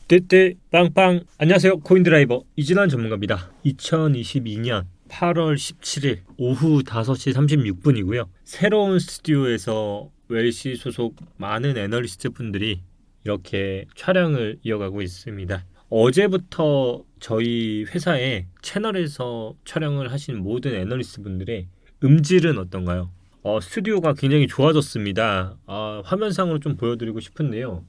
떼떼 빵빵. 안녕하세요, 코인드라이버 이진환 전문가입니다. 2022년 8월 17일 오후 5시 36분이고요 새로운 스튜디오에서 웰시 소속 많은 애널리스트 분들이 이렇게 촬영을 이어가고 있습니다. 어제부터 저희 회사의 채널에서 촬영을 하신 모든 애널리스트 분들의 음질은 어떤가요? 스튜디오가 굉장히 좋아졌습니다. 화면상으로 좀 보여드리고 싶은데요.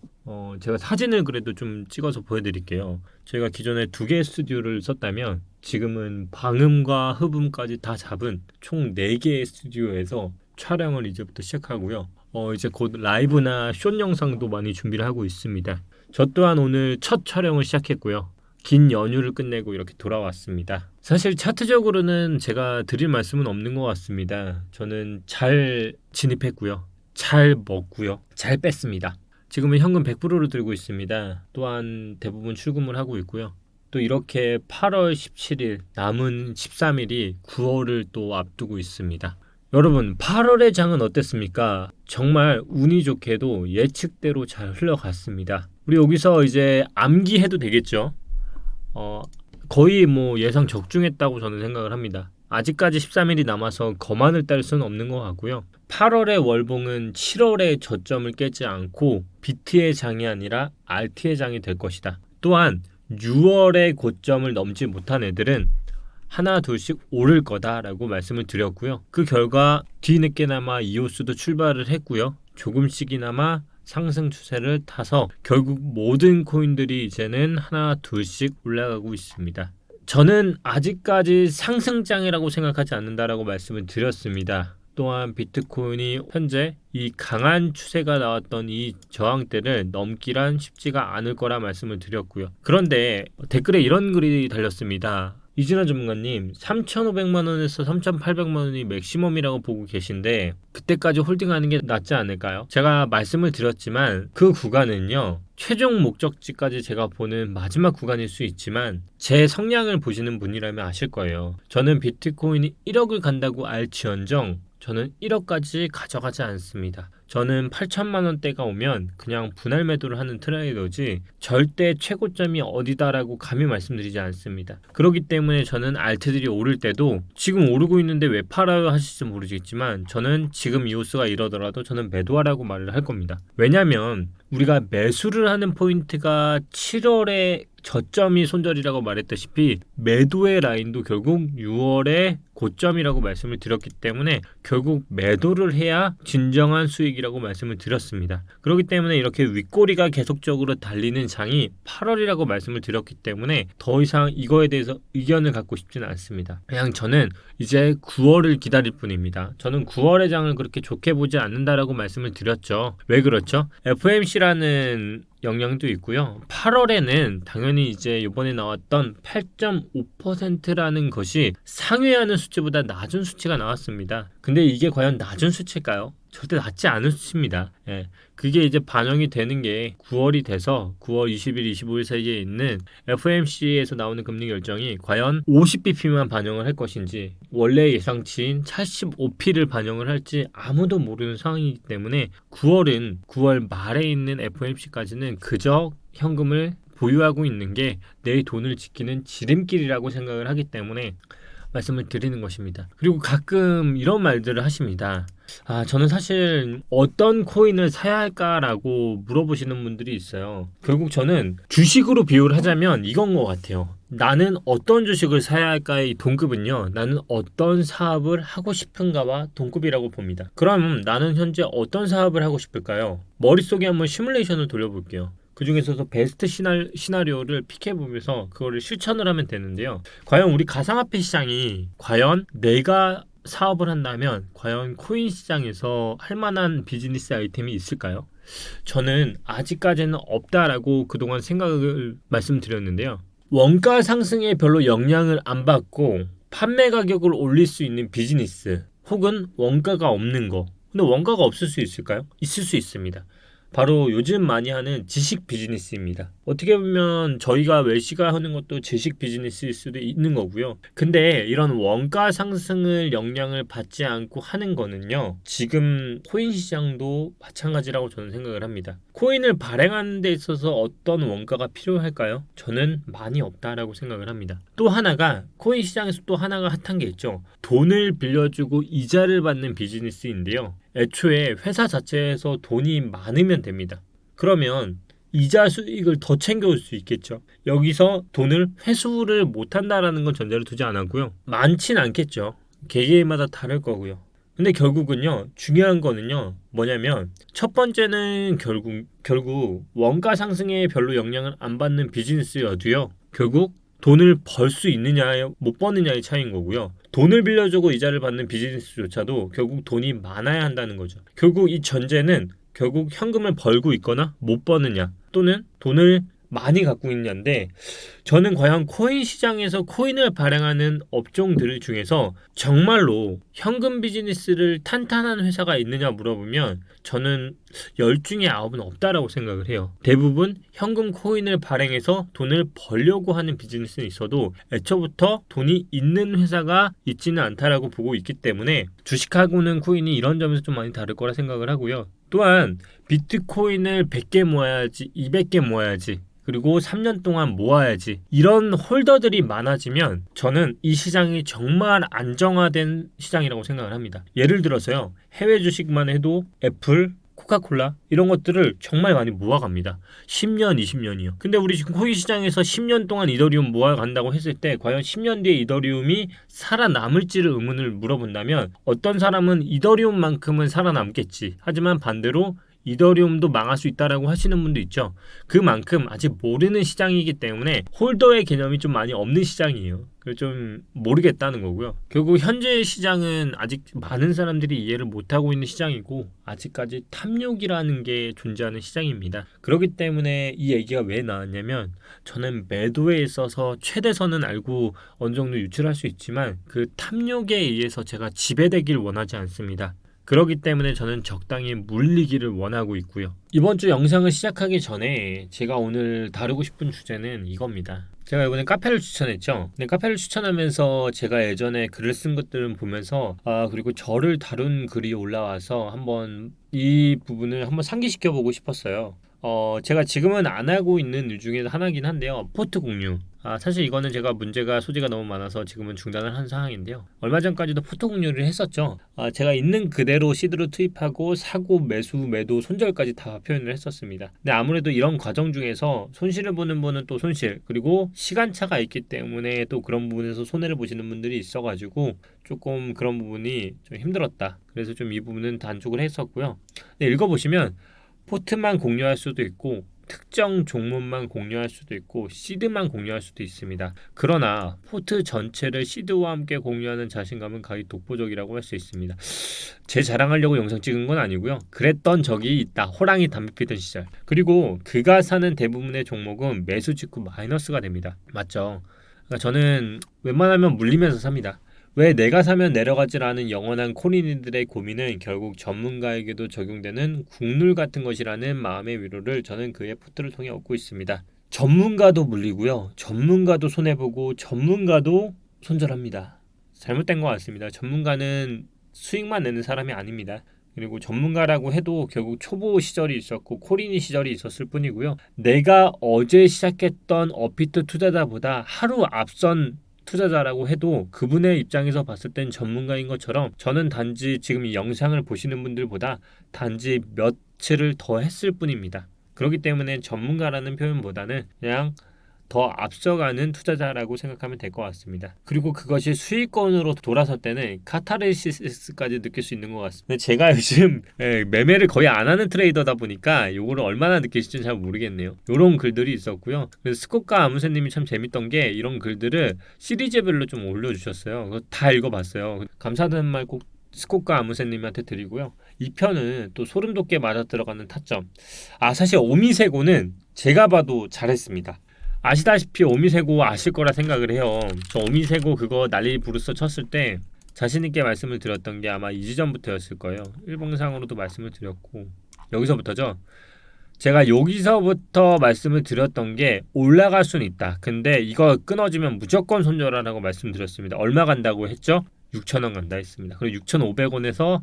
제가 사진을 그래도 좀 찍어서 보여드릴게요. 저희가 기존에 2개의 스튜디오를 썼다면 지금은 방음과 흡음까지 다 잡은 총 4개의 스튜디오에서 촬영을 이제부터 시작하고요. 이제 곧 라이브나 숏 영상도 많이 준비를 하고 있습니다. 저 또한 오늘 첫 촬영을 시작했고요. 긴 연휴를 끝내고 이렇게 돌아왔습니다. 사실 차트적으로는 제가 드릴 말씀은 없는 것 같습니다. 저는 잘 진입했고요. 잘 먹고요. 잘 뺐습니다. 지금은 현금 100%를 들고 있습니다. 또한 대부분 출금을 하고 있고요. 또 이렇게 8월 17일 남은 13일이 9월을 또 앞두고 있습니다. 여러분, 8월의 장은 어땠습니까? 정말 운이 좋게도 예측대로 잘 흘러갔습니다. 우리 여기서 이제 암기해도 되겠죠? 거의 예상 적중했다고 저는 생각을 합니다. 아직까지 13일이 남아서 거만을 딸 수는 없는 것 같고요. 8월의 월봉은 7월의 저점을 깨지 않고 비트의 장이 아니라 RT의 장이 될 것이다. 또한 6월의 고점을 넘지 못한 애들은 하나 둘씩 오를 거다라고 말씀을 드렸고요. 그 결과 뒤늦게나마 이오스도 출발을 했고요. 조금씩이나마 상승 추세를 타서 결국 모든 코인들이 이제는 하나 둘씩 올라가고 있습니다. 저는 아직까지 상승장이라고 생각하지 않는다라고 말씀을 드렸습니다. 또한 비트코인이 현재 이 강한 추세가 나왔던 이 저항대를 넘기란 쉽지가 않을 거라 말씀을 드렸고요. 그런데 댓글에 이런 글이 달렸습니다. 이진환 전문가님, 3,500만 원에서 3,800만 원이 맥시멈이라고 보고 계신데 그때까지 홀딩하는 게 낫지 않을까요? 제가 말씀을 드렸지만 그 구간은요, 최종 목적지까지 제가 보는 마지막 구간일 수 있지만 제 성향을 보시는 분이라면 아실 거예요. 저는 비트코인이 1억을 간다고 알지언정 저는 1억까지 가져가지 않습니다. 저는 8천만 원대가 오면 그냥 분할 매도를 하는 트레이더지 절대 최고점이 어디다라고 감히 말씀드리지 않습니다. 그렇기 때문에 저는 알트들이 오를 때도 지금 오르고 있는데 왜 팔아요 하실지 모르겠지만 저는 지금 이오스가 이러더라도 저는 매도하라고 말을 할 겁니다. 왜냐하면 우리가 매수를 하는 포인트가 7월에 저점이 손절이라고 말했다시피 매도의 라인도 결국 6월의 고점이라고 말씀을 드렸기 때문에 결국 매도를 해야 진정한 수익이라고 말씀을 드렸습니다. 그렇기 때문에 이렇게 윗꼬리가 계속적으로 달리는 장이 8월이라고 말씀을 드렸기 때문에 더 이상 이거에 대해서 의견을 갖고 싶지는 않습니다. 그냥 저는 이제 9월을 기다릴 뿐입니다. 저는 9월의 장을 그렇게 좋게 보지 않는다라고 말씀을 드렸죠. 왜 그렇죠? FOMC라는 영향도 있고요. 8월에는 당연히 이제 이번에 나왔던 8.5%라는 것이 상회하는 수치보다 낮은 수치가 나왔습니다. 근데 이게 과연 낮은 수치일까요? 절대 낮지 않은 수치입니다. 그게 이제 반영이 되는 게 9월이 돼서 9월 20일, 25일 사이에 있는 FOMC에서 나오는 금리 결정이 과연 50bp만 반영을 할 것인지 원래 예상치인 75p를 반영을 할지 아무도 모르는 상황이기 때문에 9월 말에 있는 FOMC까지는 그저 현금을 보유하고 있는 게 내 돈을 지키는 지름길이라고 생각을 하기 때문에 말씀을 드리는 것입니다. 그리고 가끔 이런 말들을 하십니다. 저는 사실 어떤 코인을 사야 할까라고 물어보시는 분들이 있어요. 결국 저는 주식으로 비유를 하자면 이건 것 같아요. 나는 어떤 주식을 사야 할까의 동급은요, 나는 어떤 사업을 하고 싶은가와 동급이라고 봅니다. 그럼 나는 현재 어떤 사업을 하고 싶을까요? 머릿속에 한번 시뮬레이션을 돌려볼게요. 그 중에서도 베스트 시나리오를 픽해보면서 그거를 실천을 하면 되는데요. 과연 우리 가상화폐 시장이 과연 내가 사업을 한다면 과연 코인 시장에서 할 만한 비즈니스 아이템이 있을까요? 저는 아직까지는 없다라고 그동안 생각을 말씀드렸는데요. 원가 상승에 별로 영향을 안 받고 판매 가격을 올릴 수 있는 비즈니스 혹은 원가가 없는 거. 근데 원가가 없을 수 있을까요? 있을 수 있습니다. 바로 요즘 많이 하는 지식 비즈니스입니다. 어떻게 보면 저희가 웰시가 하는 것도 지식 비즈니스일 수도 있는 거고요. 근데 이런 원가 상승을 영향을 받지 않고 하는 거는요. 지금 코인 시장도 마찬가지라고 저는 생각을 합니다. 코인을 발행하는 데 있어서 어떤 원가가 필요할까요? 저는 많이 없다라고 생각을 합니다. 또 하나가 코인 시장에서 또 하나가 핫한 게 있죠. 돈을 빌려주고 이자를 받는 비즈니스인데요. 애초에 회사 자체에서 돈이 많으면 됩니다. 그러면 이자 수익을 더 챙겨올 수 있겠죠. 여기서 돈을 회수를 못한다라는 건 전제를 두지 않았고요. 많진 않겠죠. 개개인마다 다를 거고요. 근데 결국은요, 중요한 거는요, 뭐냐면 첫 번째는 결국 원가 상승에 별로 영향을 안 받는 비즈니스여도요, 결국 돈을 벌 수 있느냐 못 버느냐의 차이인 거고요. 돈을 빌려주고 이자를 받는 비즈니스조차도 결국 돈이 많아야 한다는 거죠. 결국 이 전제는 결국 현금을 벌고 있거나 못 버느냐 또는 돈을 많이 갖고 있냐인데, 저는 과연 코인 시장에서 코인을 발행하는 업종들 중에서 정말로 현금 비즈니스를 탄탄한 회사가 있느냐 물어보면 저는 10 중에 9은 없다라고 생각을 해요. 대부분 현금 코인을 발행해서 돈을 벌려고 하는 비즈니스는 있어도 애초부터 돈이 있는 회사가 있지는 않다라고 보고 있기 때문에 주식하고는 코인이 이런 점에서 좀 많이 다를 거라 생각을 하고요. 또한 비트코인을 100개 모아야지 200개 모아야지 그리고 3년 동안 모아야지 이런 홀더들이 많아지면 저는 이 시장이 정말 안정화된 시장이라고 생각을 합니다. 예를 들어서요, 해외 주식만 해도 애플, 코카콜라 이런 것들을 정말 많이 모아갑니다. 10년, 20년이요. 근데 우리 지금 코인 시장에서 10년 동안 이더리움 모아간다고 했을 때 과연 10년 뒤에 이더리움이 살아남을지를 의문을 물어본다면 어떤 사람은 이더리움만큼은 살아남겠지. 하지만 반대로 이더리움도 망할 수 있다라고 하시는 분도 있죠. 그만큼 아직 모르는 시장이기 때문에 홀더의 개념이 좀 많이 없는 시장이에요. 그래서 좀 모르겠다는 거고요. 결국 현재 시장은 아직 많은 사람들이 이해를 못하고 있는 시장이고 아직까지 탐욕이라는 게 존재하는 시장입니다. 그렇기 때문에 이 얘기가 왜 나왔냐면 저는 매도에 있어서 최대선은 알고 어느 정도 유출할 수 있지만 그 탐욕에 의해서 제가 지배되길 원하지 않습니다. 그렇기 때문에 저는 적당히 물리기를 원하고 있고요. 이번 주 영상을 시작하기 전에 제가 오늘 다루고 싶은 주제는 이겁니다. 제가 이번에 카페를 추천했죠. 근데 카페를 추천하면서 제가 예전에 글을 쓴 것들을 보면서 그리고 저를 다룬 글이 올라와서 한번 이 부분을 한번 상기시켜 보고 싶었어요. 제가 지금은 안 하고 있는 일 중에 하나긴 한데요. 포트 공유. 사실 이거는 제가 문제가 소지가 너무 많아서 지금은 중단을 한 상황인데요. 얼마 전까지도 포트 공유를 했었죠. 제가 있는 그대로 시드로 투입하고 사고, 매수, 매도, 손절까지 다 표현을 했었습니다. 근데 아무래도 이런 과정 중에서 손실을 보는 분은 또 손실, 그리고 시간차가 있기 때문에 또 그런 부분에서 손해를 보시는 분들이 있어가지고 조금 그런 부분이 좀 힘들었다. 그래서 좀 이 부분은 단축을 했었고요. 읽어보시면 포트만 공유할 수도 있고 특정 종목만 공유할 수도 있고 시드만 공유할 수도 있습니다. 그러나 포트 전체를 시드와 함께 공유하는 자신감은 거의 독보적이라고 할 수 있습니다. 제 자랑하려고 영상 찍은 건 아니고요. 그랬던 적이 있다. 호랑이 담배 피던 시절. 그리고 그가 사는 대부분의 종목은 매수 직후 마이너스가 됩니다. 맞죠? 그러니까 저는 웬만하면 물리면서 삽니다. 왜 내가 사면 내려가지라는 영원한 코린이들의 고민은 결국 전문가에게도 적용되는 국룰 같은 것이라는 마음의 위로를 저는 그의 포트를 통해 얻고 있습니다. 전문가도 물리고요. 전문가도 손해보고 전문가도 손절합니다. 잘못된 것 같습니다. 전문가는 수익만 내는 사람이 아닙니다. 그리고 전문가라고 해도 결국 초보 시절이 있었고 코린이 시절이 있었을 뿐이고요. 내가 어제 시작했던 업비트 투자자보다 하루 앞선 투자자라고 해도 그분의 입장에서 봤을 땐 전문가인 것처럼 저는 단지 지금 이 영상을 보시는 분들보다 단지 며칠을 더 했을 뿐입니다. 그렇기 때문에 전문가라는 표현보다는 그냥 더 앞서가는 투자자라고 생각하면 될 것 같습니다. 그리고 그것이 수익권으로 돌아설 때는 카타르시스까지 느낄 수 있는 것 같습니다. 근데 제가 요즘 매매를 거의 안 하는 트레이더다 보니까 이거를 얼마나 느끼실지는 잘 모르겠네요. 이런 글들이 있었고요. 그래서 스코카 아무새님이 참 재밌던 게 이런 글들을 시리즈별로 좀 올려주셨어요. 그거 다 읽어봤어요. 감사하다는 말 꼭 스코카 아무새님한테 드리고요. 이 편은 또 소름 돋게 맞아 들어가는 타점. 사실 오미세고는 제가 봐도 잘했습니다. 아시다시피 오미세고 아실 거라 생각을 해요. 저 오미세고 그거 난리 부르스 쳤을 때 자신있게 말씀을 드렸던 게 아마 2주 전부터였을 거예요. 일봉상으로도 말씀을 드렸고 여기서부터죠. 제가 여기서부터 말씀을 드렸던 게 올라갈 수는 있다. 근데 이거 끊어지면 무조건 손절하라고 말씀드렸습니다. 얼마 간다고 했죠? 6,000원 간다 했습니다. 그리고 6,500원에서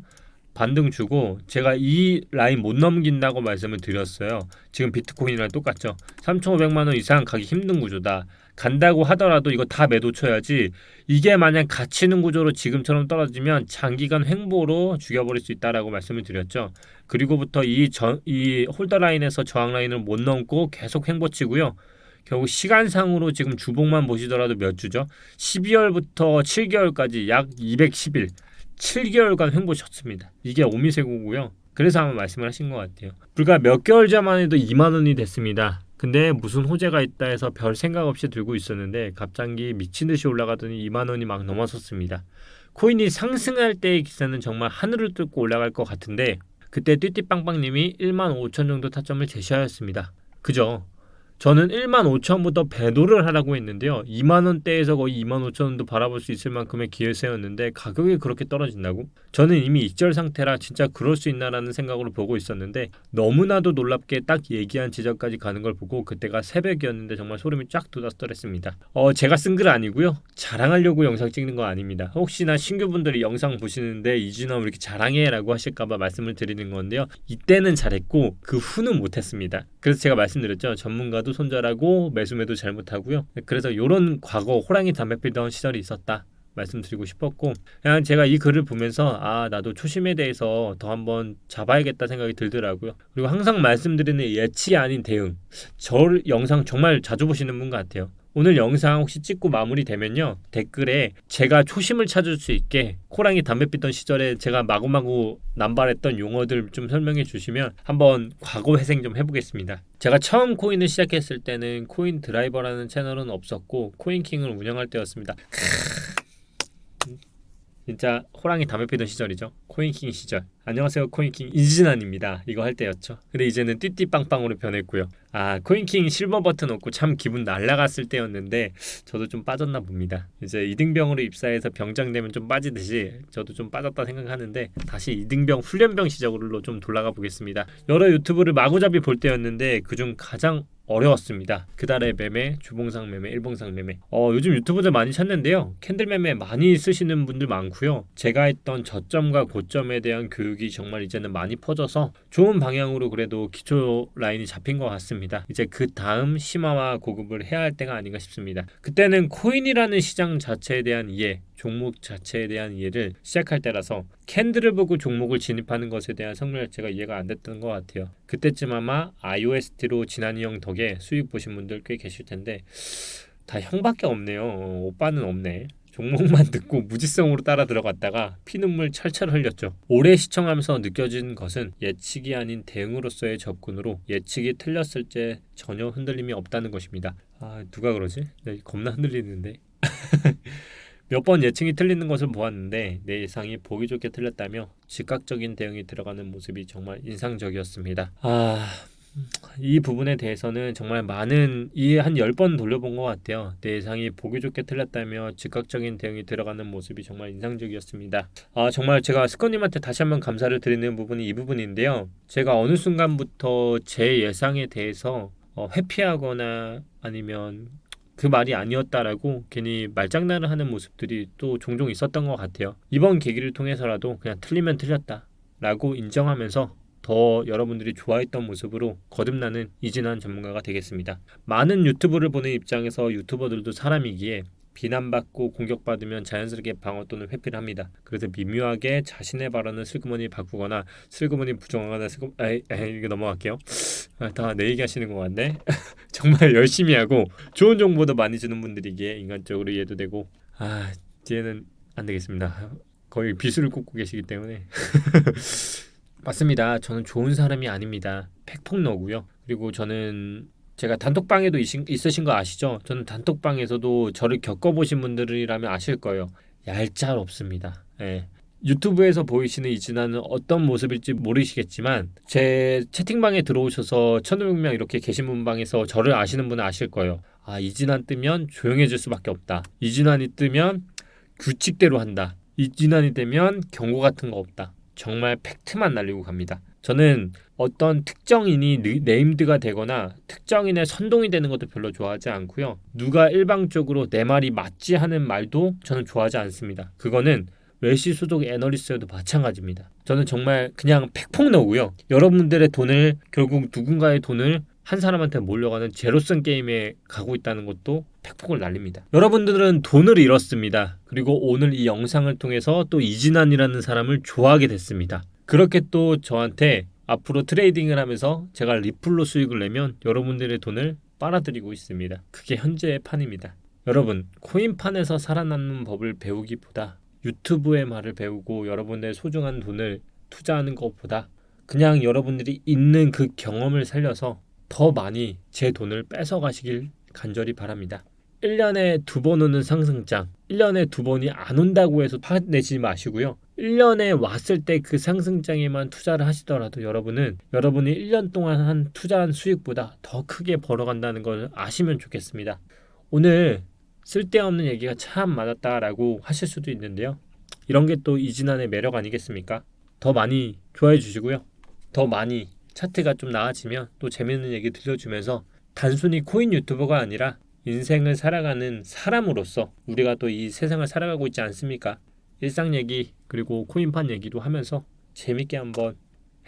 반등 주고 제가 이 라인 못 넘긴다고 말씀을 드렸어요. 지금 비트코인이랑 똑같죠. 3,500만 원 이상 가기 힘든 구조다. 간다고 하더라도 이거 다 매도 쳐야지. 이게 만약 갇히는 구조로 지금처럼 떨어지면 장기간 횡보로 죽여버릴 수 있다라고 말씀을 드렸죠. 그리고부터 이 홀더 라인에서 저항 라인을 못 넘고 계속 횡보치고요. 결국 시간상으로 지금 주봉만 보시더라도 몇 주죠? 12월부터 7개월까지 약 210일 7개월간 횡보쳤습니다. 이게 오미세고고요. 그래서 아마 말씀을 하신 것 같아요. 불과 몇 개월 전만 해도 2만 원이 됐습니다. 근데 무슨 호재가 있다 해서 별 생각 없이 들고 있었는데 갑자기 미친 듯이 올라가더니 2만 원이 막 넘어섰습니다. 코인이 상승할 때의 기세는 정말 하늘을 뚫고 올라갈 것 같은데 그때 띠띠빵빵님이 1만 5천 정도 타점을 제시하였습니다. 그죠? 저는 1만 5천부터 배도를 하라고 했는데요. 2만 원대에서 거의 2만 5천 원도 바라볼 수 있을 만큼의 기회세였는데 가격이 그렇게 떨어진다고? 저는 이미 익절 상태라 진짜 그럴 수 있나라는 생각으로 보고 있었는데 너무나도 놀랍게 딱 얘기한 지점까지 가는 걸 보고 그때가 새벽이었는데 정말 소름이 쫙 돋았더랬습니다. 제가 쓴 글 아니고요. 자랑하려고 영상 찍는 거 아닙니다. 혹시나 신규분들이 영상 보시는데 이준아 왜 이렇게 자랑해? 라고 하실까봐 말씀을 드리는 건데요. 이때는 잘했고 그 후는 못했습니다. 그래서 제가 말씀드렸죠. 전문가도 손절하고 매수매도 잘못하고요. 그래서 이런 과거 호랑이 담배 피던 시절이 있었다. 말씀드리고 싶었고 그냥 제가 이 글을 보면서 나도 초심에 대해서 더 한번 잡아야겠다 생각이 들더라고요. 그리고 항상 말씀드리는 예측이 아닌 대응 저 영상 정말 자주 보시는 분 같아요. 오늘 영상 혹시 찍고 마무리되면요 댓글에 제가 초심을 찾을 수 있게 호랑이 담배 피던 시절에 제가 마구마구 남발했던 용어들 좀 설명해 주시면 한번 과거 회생 좀 해보겠습니다. 제가 처음 코인을 시작했을 때는 코인 드라이버라는 채널은 없었고 코인킹을 운영할 때였습니다. 진짜 호랑이 담배 피던 시절이죠. 코인킹 시절. 안녕하세요 코인킹 이진환입니다. 이거 할 때였죠. 근데 이제는 띠띠빵빵으로 변했고요. 코인킹 실버 버튼 없고 참 기분 날라갔을 때였는데 저도 좀 빠졌나 봅니다. 이제 이등병으로 입사해서 병장 되면 좀 빠지듯이 저도 좀 빠졌다 생각하는데 다시 이등병 훈련병 시절로 좀 돌아가 보겠습니다. 여러 유튜브를 마구잡이 볼 때였는데 그중 가장 어려웠습니다. 그달의 매매, 주봉상 매매, 일봉상 매매. 요즘 유튜브들 많이 찾는데요. 캔들 매매 많이 쓰시는 분들 많고요. 제가 했던 저점과 고점에 대한 교육이 정말 이제는 많이 퍼져서 좋은 방향으로 그래도 기초 라인이 잡힌 것 같습니다. 이제 그 다음 심화와 고급을 해야 할 때가 아닌가 싶습니다. 그때는 코인이라는 시장 자체에 대한 이해, 종목 자체에 대한 이해를 시작할 때라서 캔들을 보고 종목을 진입하는 것에 대한 성능 자체가 이해가 안 됐던 것 같아요. 그때쯤 아마 IOST로 진한이 형 덕에 수익 보신 분들 꽤 계실 텐데 다 형밖에 없네요. 오빠는 없네. 종목만 듣고 무지성으로 따라 들어갔다가 피눈물 철철 흘렸죠. 오래 시청하면서 느껴진 것은 예측이 아닌 대응으로서의 접근으로 예측이 틀렸을 때 전혀 흔들림이 없다는 것입니다. 누가 그러지? 겁나 흔들리는데. 몇 번 예측이 틀리는 것을 보았는데 내 예상이 보기 좋게 틀렸다며 즉각적인 대응이 들어가는 모습이 정말 인상적이었습니다. 이 부분에 대해서는 정말 많은 한 10번 돌려본 것 같아요. 내 예상이 보기 좋게 틀렸다며 즉각적인 대응이 들어가는 모습이 정말 인상적이었습니다. 정말 제가 스커님한테 다시 한번 감사를 드리는 부분이 이 부분인데요. 제가 어느 순간부터 제 예상에 대해서 회피하거나 아니면 그 말이 아니었다라고 괜히 말장난을 하는 모습들이 또 종종 있었던 것 같아요. 이번 계기를 통해서라도 그냥 틀리면 틀렸다 라고 인정하면서 더 여러분들이 좋아했던 모습으로 거듭나는 이진환 전문가가 되겠습니다. 많은 유튜브를 보는 입장에서 유튜버들도 사람이기에 비난받고 공격받으면 자연스럽게 방어 또는 회피를 합니다. 그래서 미묘하게 자신의 발언을 슬그머니 바꾸거나 슬그머니 부정하거나 이거 넘어갈게요. 다 내 얘기 하시는 것 같네. 정말 열심히 하고 좋은 정보도 많이 주는 분들이기에 인간적으로 이해도 되고 뒤에는 안 되겠습니다. 거의 비수를 꽂고 계시기 때문에 맞습니다. 저는 좋은 사람이 아닙니다. 팩폭러고요. 그리고 저는 제가 단톡방에도 있으신 거 아시죠? 저는 단톡방에서도 저를 겪어보신 분들이라면 아실 거예요. 얄짤없습니다. 유튜브에서 보이시는 이진아는 어떤 모습일지 모르시겠지만 제 채팅방에 들어오셔서 1500명 이렇게 계신 분 방에서 저를 아시는 분은 아실 거예요. 이진환 뜨면 조용해질 수밖에 없다. 이진환이 뜨면 규칙대로 한다. 이진환이 되면 경고 같은 거 없다. 정말 팩트만 날리고 갑니다. 저는 어떤 특정인이 네임드가 되거나 특정인의 선동이 되는 것도 별로 좋아하지 않고요. 누가 일방적으로 내 말이 맞지 하는 말도 저는 좋아하지 않습니다. 그거는 웰시 소속 애널리스트여도 마찬가지입니다. 저는 정말 그냥 팩폭 나오고요. 여러분들의 돈을 결국 누군가의 돈을 한 사람한테 몰려가는 제로섬 게임에 가고 있다는 것도 팩폭을 날립니다. 여러분들은 돈을 잃었습니다. 그리고 오늘 이 영상을 통해서 또 이진환이라는 사람을 좋아하게 됐습니다. 그렇게 또 저한테 앞으로 트레이딩을 하면서 제가 리플로 수익을 내면 여러분들의 돈을 빨아들이고 있습니다. 그게 현재의 판입니다. 여러분, 코인판에서 살아남는 법을 배우기보다 유튜브의 말을 배우고 여러분의 소중한 돈을 투자하는 것보다 그냥 여러분들이 있는 그 경험을 살려서 더 많이 제 돈을 뺏어가시길 간절히 바랍니다. 1년에 2번 오는 상승장, 1년에 2번이 안 온다고 해서 화내지 마시고요. 1년에 왔을 때 그 상승장에만 투자를 하시더라도 여러분이 1년 동안 투자한 수익보다 더 크게 벌어간다는 걸 아시면 좋겠습니다. 오늘 쓸데없는 얘기가 참 많았다라고 하실 수도 있는데요. 이런 게 또 이진환의 매력 아니겠습니까? 더 많이 좋아해 주시고요. 더 많이 차트가 좀 나아지면 또 재밌는 얘기 들려주면서 단순히 코인 유튜버가 아니라 인생을 살아가는 사람으로서 우리가 또 이 세상을 살아가고 있지 않습니까? 일상 얘기 그리고 코인판 얘기도 하면서 재밌게 한번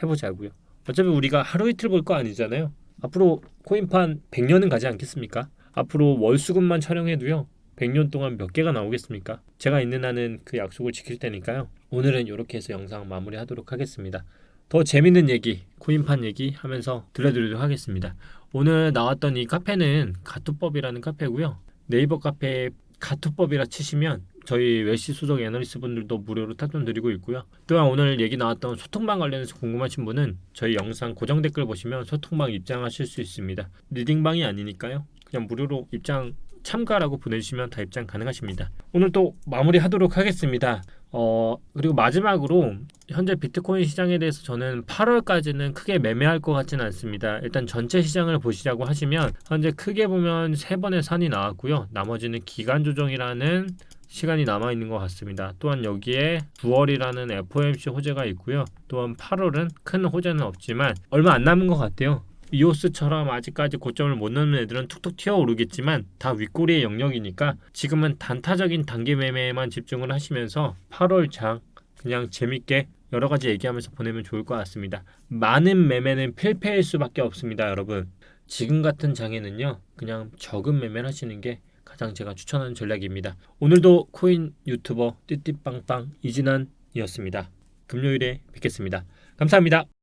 해보자고요. 어차피 우리가 하루 이틀 볼 거 아니잖아요. 앞으로 코인판 100년은 가지 않겠습니까? 앞으로 월수금만 촬영해도요 100년 동안 몇 개가 나오겠습니까? 제가 있는 한은 그 약속을 지킬 테니까요. 오늘은 이렇게 해서 영상 마무리하도록 하겠습니다. 더 재밌는 얘기, 코인판 얘기 하면서 들려드리도록 하겠습니다. 오늘 나왔던 이 카페는 가투법이라는 카페고요. 네이버 카페에 가투법이라 치시면 저희 웰시 소속 애널리스트 분들도 무료로 타점 드리고 있고요. 또한 오늘 얘기 나왔던 소통방 관련해서 궁금하신 분은 저희 영상 고정 댓글 보시면 소통방 입장하실 수 있습니다. 리딩방이 아니니까요. 그냥 무료로 입장 참가라고 보내주시면 다 입장 가능하십니다. 오늘 또 마무리하도록 하겠습니다. 그리고 마지막으로 현재 비트코인 시장에 대해서 저는 8월까지는 크게 매매할 것 같지는 않습니다. 일단 전체 시장을 보시자고 하시면 현재 크게 보면 3번의 산이 나왔고요. 나머지는 기간 조정이라는 시간이 남아있는 것 같습니다. 또한 여기에 9월이라는 FOMC 호재가 있고요. 또한 8월은 큰 호재는 없지만 얼마 안 남은 것 같아요. 이오스처럼 아직까지 고점을 못 넘는 애들은 툭툭 튀어오르겠지만 다 윗꼬리의 영역이니까 지금은 단타적인 단기 매매에만 집중을 하시면서 8월 장 그냥 재밌게 여러가지 얘기하면서 보내면 좋을 것 같습니다. 많은 매매는 필패일 수밖에 없습니다. 여러분 지금 같은 장에는요 그냥 적은 매매를 하시는 게 가장 제가 추천하는 전략입니다. 오늘도 코인 유튜버 띠띠빵빵 이진환이었습니다. 금요일에 뵙겠습니다. 감사합니다.